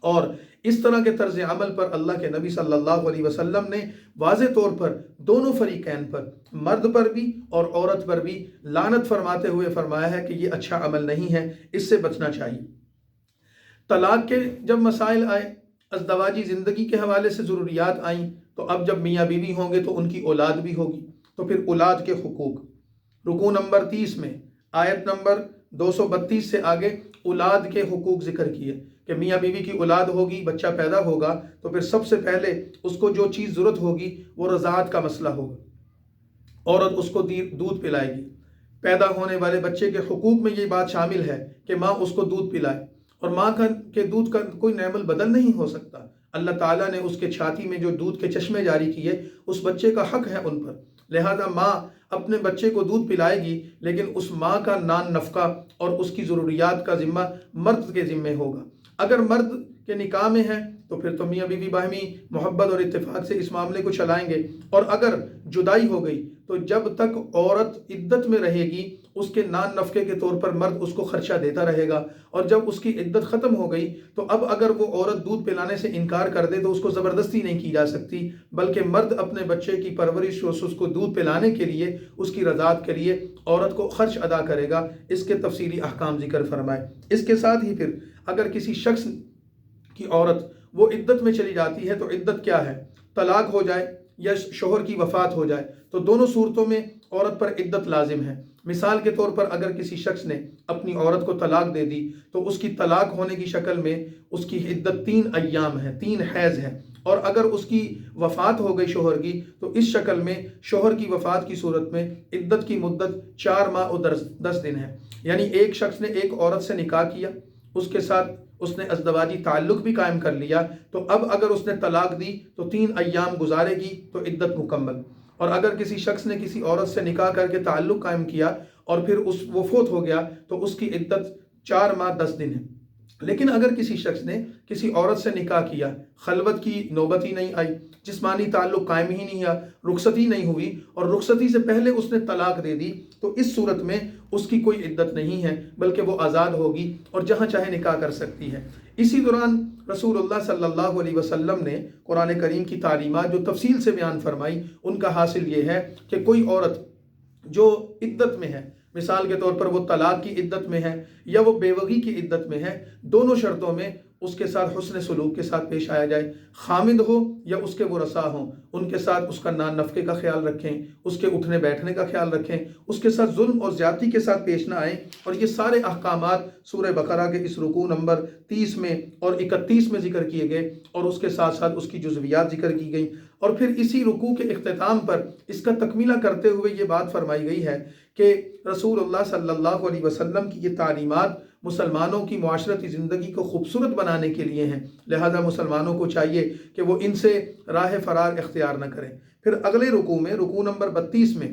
اور اس طرح کے طرز عمل پر اللہ کے نبی صلی اللہ علیہ وسلم نے واضح طور پر دونوں فریقین پر، مرد پر بھی اور عورت پر بھی لعنت فرماتے ہوئے فرمایا ہے کہ یہ اچھا عمل نہیں ہے، اس سے بچنا چاہیے۔ طلاق کے جب مسائل آئے، ازدواجی زندگی کے حوالے سے ضروریات آئیں، تو اب جب میاں بیوی ہوں گے تو ان کی اولاد بھی ہوگی، تو پھر اولاد کے حقوق رکوع نمبر 30 میں آیت نمبر 232 سے آگے اولاد کے حقوق ذکر کیے کہ میاں بیوی کی اولاد ہوگی، بچہ پیدا ہوگا تو پھر سب سے پہلے اس کو جو چیز ضرورت ہوگی وہ رضاعت کا مسئلہ ہوگا، عورت اس کو دودھ پلائے گی۔ پیدا ہونے والے بچے کے حقوق میں یہ بات شامل ہے کہ ماں اس کو دودھ پلائے، اور ماں کے دودھ کا کوئی نعم البدل نہیں ہو سکتا۔ اللہ تعالیٰ نے اس کے چھاتی میں جو دودھ کے چشمے جاری کیے اس بچے کا حق ہے ان پر، لہذا ماں اپنے بچے کو دودھ پلائے گی، لیکن اس ماں کا نان نفقہ اور اس کی ضروریات کا ذمہ مرد کے ذمے ہوگا۔ اگر مرد کے نکاح میں ہے تو پھر تو میاں بیوی باہمی محبت اور اتفاق سے اس معاملے کو چلائیں گے، اور اگر جدائی ہو گئی تو جب تک عورت عدت میں رہے گی اس کے نان نفقے کے طور پر مرد اس کو خرچہ دیتا رہے گا، اور جب اس کی عدت ختم ہو گئی تو اب اگر وہ عورت دودھ پلانے سے انکار کر دے تو اس کو زبردستی نہیں کی جا سکتی، بلکہ مرد اپنے بچے کی پرورش اور اس کو دودھ پلانے کے لیے، اس کی رضاعت کے لیے عورت کو خرچ ادا کرے گا۔ اس کے تفصیلی احکام ذکر فرمائے۔ اس کے ساتھ ہی پھر اگر کسی شخص کی عورت وہ عدت میں چلی جاتی ہے تو عدت کیا ہے؟ طلاق ہو جائے یا شوہر کی وفات ہو جائے تو دونوں صورتوں میں عورت پر عدت لازم ہے۔ مثال کے طور پر اگر کسی شخص نے اپنی عورت کو طلاق دے دی تو اس کی طلاق ہونے کی شکل میں اس کی عدت 3 ایام ہے، 3 حیض ہے، اور اگر اس کی وفات ہو گئی شوہر کی تو اس شکل میں شوہر کی وفات کی صورت میں عدت کی مدت 4 ماہ اور 10 دن ہے۔ یعنی ایک شخص نے ایک عورت سے نکاح کیا، اس کے ساتھ اس نے ازدواجی تعلق بھی قائم کر لیا، تو اب اگر اس نے طلاق دی تو 3 ایام گزارے گی تو عدت مکمل۔ اور اگر کسی شخص نے کسی عورت سے نکاح کر کے تعلق قائم کیا اور پھر وہ فوت ہو گیا تو اس کی عدت 4 ماہ 10 دن ہے۔ لیکن اگر کسی شخص نے کسی عورت سے نکاح کیا، خلوت کی نوبت ہی نہیں آئی، جسمانی تعلق قائم ہی نہیں ہوا، رخصتی نہیں ہوئی اور رخصتی سے پہلے اس نے طلاق دے دی، تو اس صورت میں اس کی کوئی عدت نہیں ہے بلکہ وہ آزاد ہوگی اور جہاں چاہے نکاح کر سکتی ہے۔ اسی دوران رسول اللہ صلی اللہ علیہ وسلم نے قرآن کریم کی تعلیمات جو تفصیل سے بیان فرمائی، ان کا حاصل یہ ہے کہ کوئی عورت جو عدت میں ہے، مثال کے طور پر وہ طلاق کی عدت میں ہے یا وہ بیوگی کی عدت میں ہے، دونوں شرطوں میں اس کے ساتھ حسن سلوک کے ساتھ پیش آیا جائے۔ خامد ہو یا اس کے ورثاء ہوں، ان کے ساتھ اس کا نان نفقے کا خیال رکھیں، اس کے اٹھنے بیٹھنے کا خیال رکھیں، اس کے ساتھ ظلم اور زیادتی کے ساتھ پیش نہ آئیں۔ اور یہ سارے احکامات سورہ بقرہ کے اس رکوع نمبر 30 میں اور 31 میں ذکر کیے گئے، اور اس کے ساتھ ساتھ اس کی جزویات ذکر کی گئیں۔ اور پھر اسی رکوع کے اختتام پر اس کا تکملہ کرتے ہوئے یہ بات فرمائی گئی ہے کہ رسول اللہ صلی اللہ علیہ وسلم کی یہ تعلیمات مسلمانوں کی معاشرتی زندگی کو خوبصورت بنانے کے لیے ہیں، لہذا مسلمانوں کو چاہیے کہ وہ ان سے راہ فرار اختیار نہ کریں۔ پھر اگلے رکوع میں، رکوع نمبر 32 میں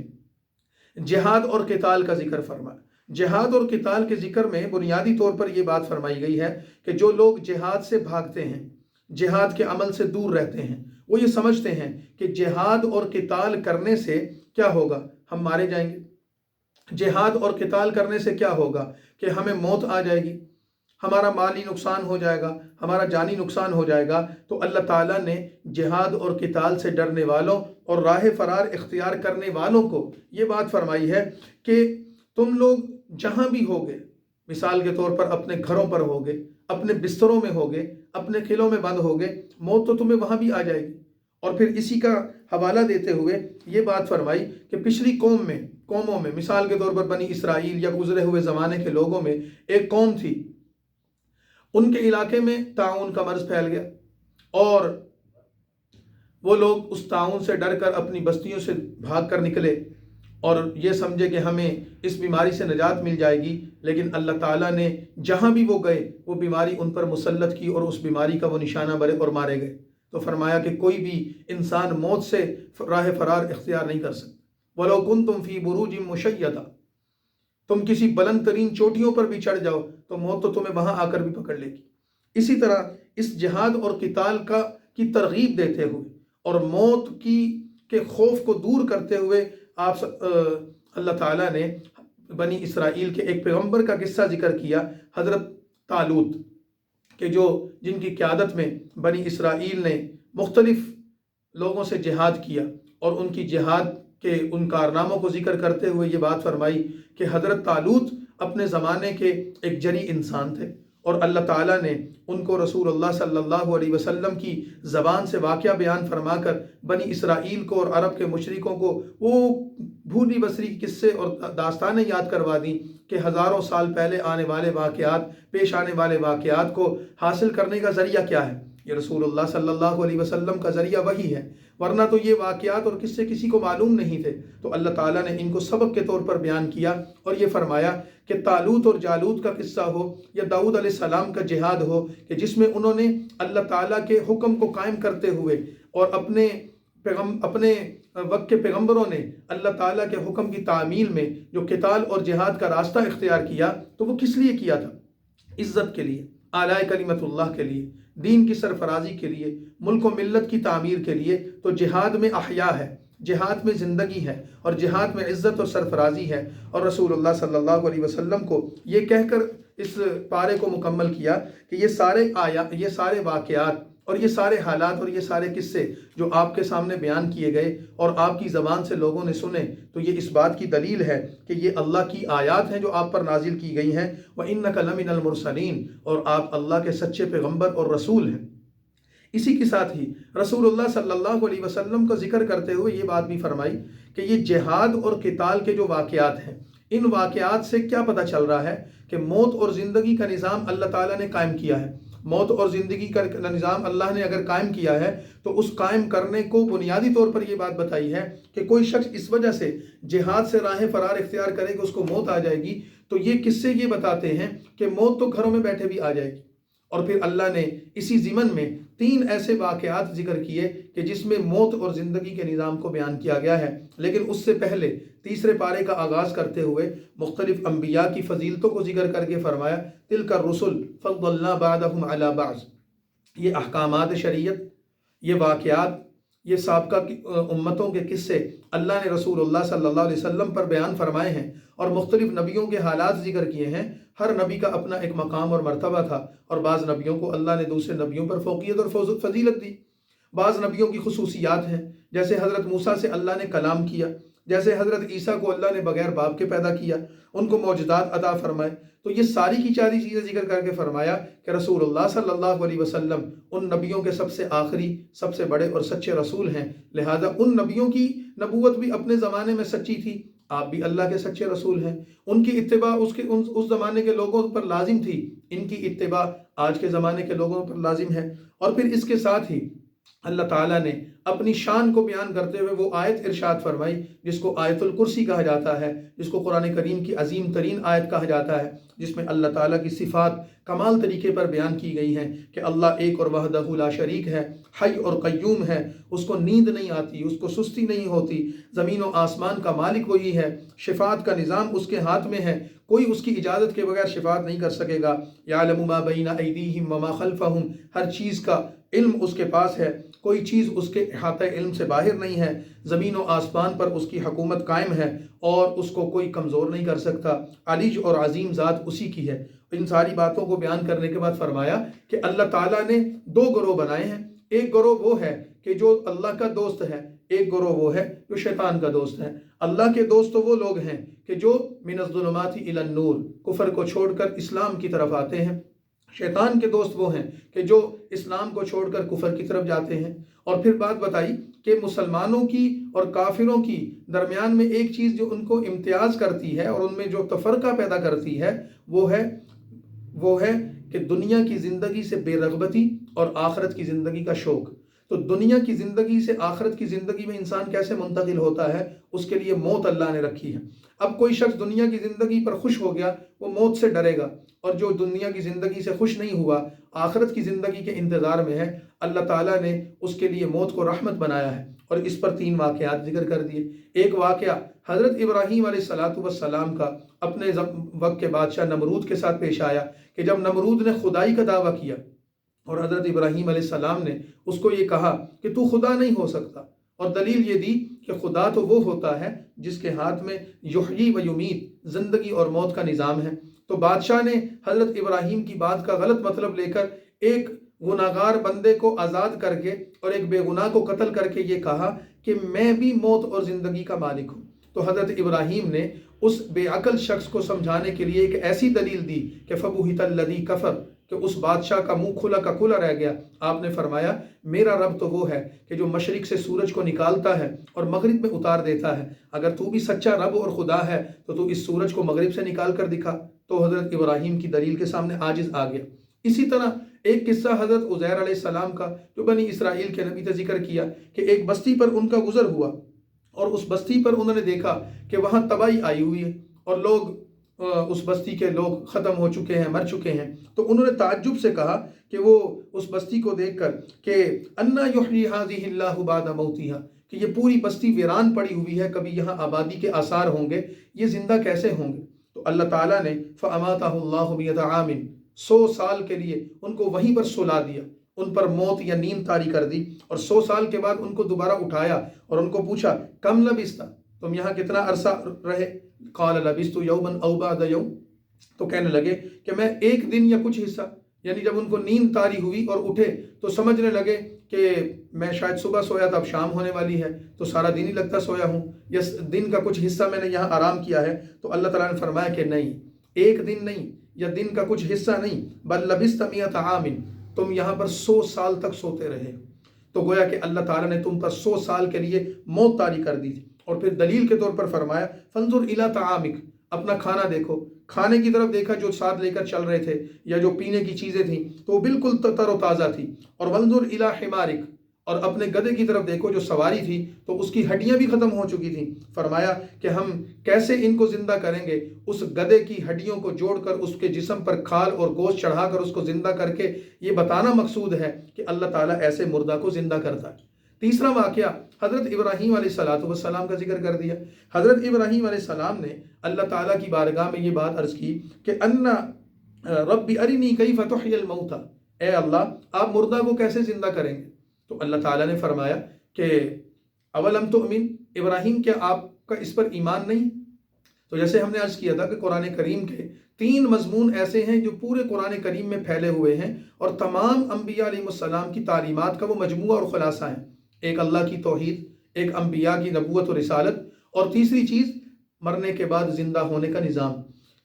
جہاد اور قتال کا ذکر فرمایا۔ جہاد اور قتال کے ذکر میں بنیادی طور پر یہ بات فرمائی گئی ہے کہ جو لوگ جہاد سے بھاگتے ہیں، جہاد کے عمل سے دور رہتے ہیں، وہ یہ سمجھتے ہیں کہ جہاد اور قتال کرنے سے کیا ہوگا، ہم مارے جائیں گے، جہاد اور قتال کرنے سے کیا ہوگا کہ ہمیں موت آ جائے گی، ہمارا مالی نقصان ہو جائے گا، ہمارا جانی نقصان ہو جائے گا۔ تو اللہ تعالیٰ نے جہاد اور قتال سے ڈرنے والوں اور راہ فرار اختیار کرنے والوں کو یہ بات فرمائی ہے کہ تم لوگ جہاں بھی ہوگے، مثال کے طور پر اپنے گھروں پر ہوگے، اپنے بستروں میں ہوگے، اپنے قلعوں میں بند ہوگے، موت تو تمہیں وہاں بھی آ جائے گی۔ اور پھر اسی کا حوالہ دیتے ہوئے یہ بات فرمائی کہ پچھلی قوموں میں مثال کے طور پر بنی اسرائیل یا گزرے ہوئے زمانے کے لوگوں میں ایک قوم تھی، ان کے علاقے میں طاعون کا مرض پھیل گیا اور وہ لوگ اس طاعون سے ڈر کر اپنی بستیوں سے بھاگ کر نکلے اور یہ سمجھے کہ ہمیں اس بیماری سے نجات مل جائے گی، لیکن اللہ تعالیٰ نے جہاں بھی وہ گئے وہ بیماری ان پر مسلط کی اور اس بیماری کا وہ نشانہ بنے اور مارے گئے۔ تو فرمایا کہ کوئی بھی انسان موت سے راہ فرار اختیار نہیں کر سکتا۔ وَلَوْ كُنْتُمْ فِي بُرُوجٍ مُشَيَّدَةٍ، تم کسی بلند ترین چوٹیوں پر بھی چڑھ جاؤ تو موت تو تمہیں وہاں آ کر بھی پکڑ لے گی۔ اسی طرح اس جہاد اور قتال کی ترغیب دیتے ہوئے اور موت کے خوف کو دور کرتے ہوئے اللہ تعالیٰ نے بنی اسرائیل کے ایک پیغمبر کا قصہ ذکر کیا، حضرت طالوت، کہ جن کی قیادت میں بنی اسرائیل نے مختلف لوگوں سے جہاد کیا، اور ان کی جہاد کے ان کارناموں کو ذکر کرتے ہوئے یہ بات فرمائی کہ حضرت طالوت اپنے زمانے کے ایک جری انسان تھے، اور اللہ تعالیٰ نے ان کو رسول اللہ صلی اللہ علیہ وسلم کی زبان سے واقعہ بیان فرما کر بنی اسرائیل کو اور عرب کے مشرکوں کو وہ بھولی بصری قصے اور داستانیں یاد کروا دیں کہ ہزاروں سال پہلے آنے والے واقعات، پیش آنے والے واقعات کو حاصل کرنے کا ذریعہ کیا ہے؟ یہ رسول اللہ صلی اللہ علیہ وسلم کا ذریعہ وہی ہے، ورنہ تو یہ واقعات اور قصے کسی کو معلوم نہیں تھے۔ تو اللہ تعالیٰ نے ان کو سبق کے طور پر بیان کیا اور یہ فرمایا کہ طالوت اور جالوت کا قصہ ہو یا داؤد علیہ السلام کا جہاد ہو کہ جس میں انہوں نے اللہ تعالیٰ کے حکم کو قائم کرتے ہوئے اور اپنے وقت کے پیغمبروں نے اللہ تعالیٰ کے حکم کی تعمیل میں جو قتال اور جہاد کا راستہ اختیار کیا، تو وہ کس لیے کیا تھا؟ عزت کے لیے، اعلیٰ کلمت اللہ کے لیے، دین کی سرفرازی کے لیے، ملک و ملت کی تعمیر کے لیے۔ تو جہاد میں احیاء ہے، جہاد میں زندگی ہے، اور جہاد میں عزت اور سرفرازی ہے۔ اور رسول اللہ صلی اللہ علیہ وسلم کو یہ کہہ کر اس پارے کو مکمل کیا کہ یہ سارے واقعات اور یہ سارے حالات اور یہ سارے قصے جو آپ کے سامنے بیان کیے گئے اور آپ کی زبان سے لوگوں نے سنے، تو یہ اس بات کی دلیل ہے کہ یہ اللہ کی آیات ہیں جو آپ پر نازل کی گئی ہیں۔ وَإِنَّكَ لَمِنَ الْمُرْسَلِينَ، اور آپ اللہ کے سچے پیغمبر اور رسول ہیں۔ اسی کے ساتھ ہی رسول اللہ صلی اللہ علیہ وسلم کا ذکر کرتے ہوئے یہ بات بھی فرمائی کہ یہ جہاد اور قتال کے جو واقعات ہیں، ان واقعات سے کیا پتہ چل رہا ہے کہ موت اور زندگی کا نظام اللہ تعالیٰ نے قائم کیا ہے۔ موت اور زندگی کا نظام اللہ نے اگر قائم کیا ہے تو اس قائم کرنے کو بنیادی طور پر یہ بات بتائی ہے کہ کوئی شخص اس وجہ سے جہاد سے راہ فرار اختیار کرے کہ اس کو موت آ جائے گی، تو یہ قصے یہ بتاتے ہیں کہ موت تو گھروں میں بیٹھے بھی آ جائے گی۔ اور پھر اللہ نے اسی ضمن میں 3 ایسے واقعات ذکر کیے کہ جس میں موت اور زندگی کے نظام کو بیان کیا گیا ہے، لیکن اس سے پہلے تیسرے پارے کا آغاز کرتے ہوئے مختلف انبیاء کی فضیلتوں کو ذکر کر کے فرمایا تلک الرسل فضلنا بعضهم علی بعض۔ یہ احکامات شریعت، یہ واقعات، یہ سابقہ امتوں کے قصے اللہ نے رسول اللہ صلی اللہ علیہ وسلم پر بیان فرمائے ہیں اور مختلف نبیوں کے حالات ذکر کیے ہیں۔ ہر نبی کا اپنا ایک مقام اور مرتبہ تھا، اور بعض نبیوں کو اللہ نے دوسرے نبیوں پر فوقیت اور فضیلت دی۔ بعض نبیوں کی خصوصیات ہیں، جیسے حضرت موسیٰ سے اللہ نے کلام کیا، جیسے حضرت عیسیٰ کو اللہ نے بغیر باپ کے پیدا کیا، ان کو معجزات عطا فرمائے۔ تو یہ ساری کی ساری چیزیں ذکر کر کے فرمایا کہ رسول اللہ صلی اللہ علیہ وسلم ان نبیوں کے سب سے آخری، سب سے بڑے اور سچے رسول ہیں، لہذا ان نبیوں کی نبوت بھی اپنے زمانے میں سچی تھی، آپ بھی اللہ کے سچے رسول ہیں۔ ان کی اتباع اس زمانے کے لوگوں پر لازم تھی، ان کی اتباع آج کے زمانے کے لوگوں پر لازم ہے۔ اور پھر اس کے ساتھ ہی اللہ تعالیٰ نے اپنی شان کو بیان کرتے ہوئے وہ آیت ارشاد فرمائی جس کو آیت الکرسی کہا جاتا ہے، جس کو قرآن کریم کی عظیم ترین آیت کہا جاتا ہے، جس میں اللہ تعالیٰ کی صفات کمال طریقے پر بیان کی گئی ہیں کہ اللہ ایک اور وحدہ لا شریک ہے، حی اور قیوم ہے، اس کو نیند نہیں آتی، اس کو سستی نہیں ہوتی، زمین و آسمان کا مالک وہی ہے، شفاعت کا نظام اس کے ہاتھ میں ہے، کوئی اس کی اجازت کے بغیر شفاعت نہیں کر سکے گا۔ یعلم ما بین ایدیہم وما خلفہم، ہر چیز کا علم اس کے پاس ہے، کوئی چیز اس کے احاطہ علم سے باہر نہیں ہے، زمین و آسمان پر اس کی حکومت قائم ہے اور اس کو کوئی کمزور نہیں کر سکتا، علیج اور عظیم ذات اسی کی ہے۔ ان ساری باتوں کو بیان کرنے کے بعد فرمایا کہ اللہ تعالیٰ نے دو گروہ بنائے ہیں، ایک گروہ وہ ہے کہ جو اللہ کا دوست ہے، ایک گروہ وہ ہے جو شیطان کا دوست ہے۔ اللہ کے دوست تو وہ لوگ ہیں کہ جو من الظلمات الی النور، کفر کو چھوڑ کر اسلام کی طرف آتے ہیں۔ شیطان کے دوست وہ ہیں کہ جو اسلام کو چھوڑ کر کفر کی طرف جاتے ہیں۔ اور پھر بات بتائی کہ مسلمانوں کی اور کافروں کی درمیان میں ایک چیز جو ان کو امتیاز کرتی ہے اور ان میں جو تفرقہ پیدا کرتی ہے وہ ہے کہ دنیا کی زندگی سے بے رغبتی اور آخرت کی زندگی کا شوق۔ تو دنیا کی زندگی سے آخرت کی زندگی میں انسان کیسے منتقل ہوتا ہے، اس کے لیے موت اللہ نے رکھی ہے۔ اب کوئی شخص دنیا کی زندگی پر خوش ہو گیا، وہ موت سے ڈرے گا، اور جو دنیا کی زندگی سے خوش نہیں ہوا، آخرت کی زندگی کے انتظار میں ہے، اللہ تعالیٰ نے اس کے لیے موت کو رحمت بنایا ہے۔ اور اس پر 3 واقعات ذکر کر دیے۔ ایک واقعہ حضرت ابراہیم علیہ السلام کا اپنے وقت کے بادشاہ نمرود کے ساتھ پیش آیا کہ جب نمرود نے خدائی کا دعویٰ کیا اور حضرت ابراہیم علیہ السلام نے اس کو یہ کہا کہ تو خدا نہیں ہو سکتا، اور دلیل یہ دی کہ خدا تو وہ ہوتا ہے جس کے ہاتھ میں یحیی و یمیت، زندگی اور موت کا نظام ہے۔ تو بادشاہ نے حضرت ابراہیم کی بات کا غلط مطلب لے کر ایک گناہگار بندے کو آزاد کر کے اور ایک بے گناہ کو قتل کر کے یہ کہا کہ میں بھی موت اور زندگی کا مالک ہوں۔ تو حضرت ابراہیم نے اس بے عقل شخص کو سمجھانے کے لیے ایک ایسی دلیل دی کہ فَبُہِتَ الَّذِي کَفَرَ، کہ اس بادشاہ کا منہ کھلا کا کھلا رہ گیا۔ آپ نے فرمایا میرا رب تو وہ ہے کہ جو مشرق سے سورج کو نکالتا ہے اور مغرب میں اتار دیتا ہے، اگر تو بھی سچا رب اور خدا ہے تو اس سورج کو مغرب سے نکال کر دکھا۔ تو حضرت ابراہیم کی دلیل کے سامنے عاجز آ گیا۔ اسی طرح ایک قصہ حضرت عزیر علیہ السلام کا جو بنی اسرائیل کے نبی نے ذکر کیا کہ ایک بستی پر ان کا گزر ہوا، اور اس بستی پر انہوں نے دیکھا کہ وہاں تباہی آئی ہوئی ہے اور لوگ اس بستی کے لوگ ختم ہو چکے ہیں، مر چکے ہیں۔ تو انہوں نے تعجب سے کہا کہ وہ اس بستی کو دیکھ کر کہ انا یحیی ھذہ اللہ بعد موتھا، کہ یہ پوری بستی ویران پڑی ہوئی ہے، کبھی یہاں آبادی کے آثار ہوں گے، یہ زندہ کیسے ہوں گے؟ تو اللہ تعالیٰ نے فاماتہ اللہ 100 عام، 100 سال کے لیے ان کو وہیں پر سلا دیا، ان پر موت یا نیند طاری کر دی، اور 100 سال کے بعد ان کو دوبارہ اٹھایا اور ان کو پوچھا کم لبثت، تم یہاں کتنا عرصہ رہے؟ قال لبثت یوما او بعد یوم، تو کہنے لگے کہ میں ایک دن یا کچھ حصہ، یعنی جب ان کو نیند طاری ہوئی اور اٹھے تو سمجھنے لگے کہ میں شاید صبح سویا تھا، اب شام ہونے والی ہے تو سارا دن ہی لگتا سویا ہوں، یا دن کا کچھ حصہ میں نے یہاں آرام کیا ہے۔ تو اللہ تعالیٰ نے فرمایا کہ نہیں، ایک دن نہیں یا دن کا کچھ حصہ نہیں، بل لبثت 100 عام، تم یہاں پر 100 سال تک سوتے رہے۔ تو گویا کہ اللہ تعالیٰ نے تم پر 100 سال کے لیے موت طاری کر دی تھی۔ اور پھر دلیل کے طور پر فرمایا فانظر الی طعامک، اپنا کھانا دیکھو، کھانے کی طرف دیکھا جو ساتھ لے کر چل رہے تھے یا جو پینے کی چیزیں تھیں تو وہ بالکل تر و تازہ تھی۔ اور وانظر الی حمارک، اور اپنے گدھے کی طرف دیکھو جو سواری تھی تو اس کی ہڈیاں بھی ختم ہو چکی تھیں۔ فرمایا کہ ہم کیسے ان کو زندہ کریں گے؟ اس گدھے کی ہڈیوں کو جوڑ کر اس کے جسم پر کھال اور گوشت چڑھا کر اس کو زندہ کر کے یہ بتانا مقصود ہے کہ اللہ تعالیٰ ایسے مردہ کو زندہ کرتا ہے۔ تیسرا واقعہ حضرت ابراہیم علیہ السلام کا ذکر کر دیا۔ حضرت ابراہیم علیہ السلام نے اللہ تعالیٰ کی بارگاہ میں یہ بات عرض کی کہ انا رب ارنی کیف تحیی الموتى، اے اللہ آپ مردہ کو کیسے زندہ کریں گے؟ تو اللہ تعالیٰ نے فرمایا کہ اولم تؤمن، ابراہیم کیا آپ کا اس پر ایمان نہیں؟ تو جیسے ہم نے عرض کیا تھا کہ قرآن کریم کے 3 مضمون ایسے ہیں جو پورے قرآن کریم میں پھیلے ہوئے ہیں اور تمام انبیاء علیہ السلام کی تعلیمات کا وہ مجموعہ اور خلاصہ ہیں۔ ایک اللہ کی توحید، ایک انبیاء کی نبوت و رسالت، اور تیسری چیز مرنے کے بعد زندہ ہونے کا نظام۔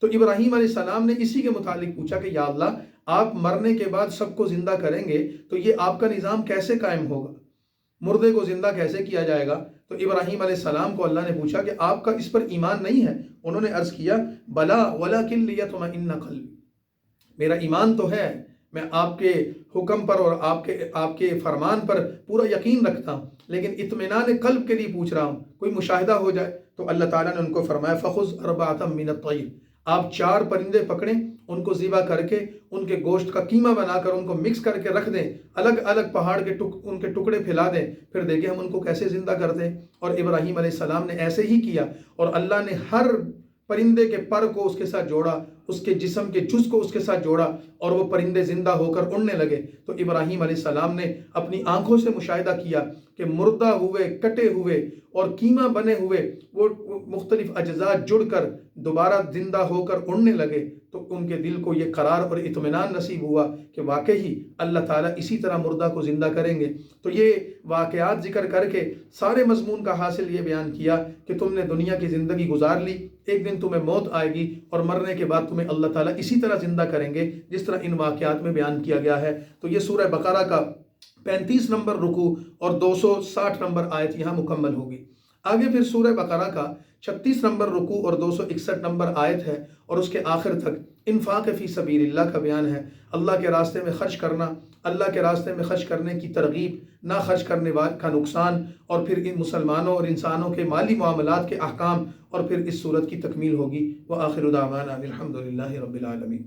تو ابراہیم علیہ السلام نے اسی کے متعلق پوچھا کہ یا اللہ آپ مرنے کے بعد سب کو زندہ کریں گے تو یہ آپ کا نظام کیسے قائم ہوگا؟ مردے کو زندہ کیسے کیا جائے گا؟ تو ابراہیم علیہ السلام کو اللہ نے پوچھا کہ آپ کا اس پر ایمان نہیں ہے؟ انہوں نے عرض کیا بلا ولکن لیطمئن قلبی، میرا ایمان تو ہے، میں آپ کے حکم پر اور آپ کے فرمان پر پورا یقین رکھتا ہوں، لیکن اطمینان قلب کے لیے پوچھ رہا ہوں، کوئی مشاہدہ ہو جائے۔ تو اللہ تعالیٰ نے ان کو فرمایا فخذ 4 من الطیر، آپ 4 پرندے پکڑیں، ان کو ذبح کر کے ان کے گوشت کا قیمہ بنا کر ان کو مکس کر کے رکھ دیں، الگ الگ پہاڑ کے ان کے ٹکڑے پھیلا دیں، پھر دیکھیں ہم ان کو کیسے زندہ کرتے ہیں۔ اور ابراہیم علیہ السلام نے ایسے ہی کیا، اور اللہ نے ہر پرندے کے پر کو اس کے ساتھ جوڑا اس کے جسم کے جز کو اس کے ساتھ جوڑا اور وہ پرندے زندہ ہو کر اڑنے لگے، تو ابراہیم علیہ السلام نے اپنی آنکھوں سے مشاہدہ کیا کہ مردہ ہوئے، کٹے ہوئے اور کیما بنے ہوئے وہ مختلف اجزاء جڑ کر دوبارہ زندہ ہو کر اڑنے لگے، تو ان کے دل کو یہ قرار اور اطمینان نصیب ہوا کہ واقعی اللہ تعالیٰ اسی طرح مردہ کو زندہ کریں گے۔ تو یہ واقعات ذکر کر کے سارے مضمون کا حاصل یہ بیان کیا کہ تم نے دنیا کی زندگی گزار لی، ایک دن تمہیں موت آئے گی اور مرنے کے بعد تمہیں اللہ تعالیٰ اسی طرح زندہ کریں گے جس طرح ان واقعات میں بیان کیا گیا ہے۔ تو یہ سورہ بقرہ کا 35 نمبر رکوع اور 260 نمبر آیت یہاں مکمل ہوگی۔ آگے پھر سورہ بقرہ کا 36 نمبر رکوع اور 261 نمبر آیت ہے، اور اس کے آخر تک انفاق فی سبیل اللہ کا بیان ہے، اللہ کے راستے میں خرچ کرنا، اللہ کے راستے میں خرچ کرنے کی ترغیب، نہ خرچ کرنے کا نقصان، اور پھر ان مسلمانوں اور انسانوں کے مالی معاملات کے احکام، اور پھر اس صورت کی تکمیل ہوگی۔ وآخر دعوانا الحمدللہ رب العالمین۔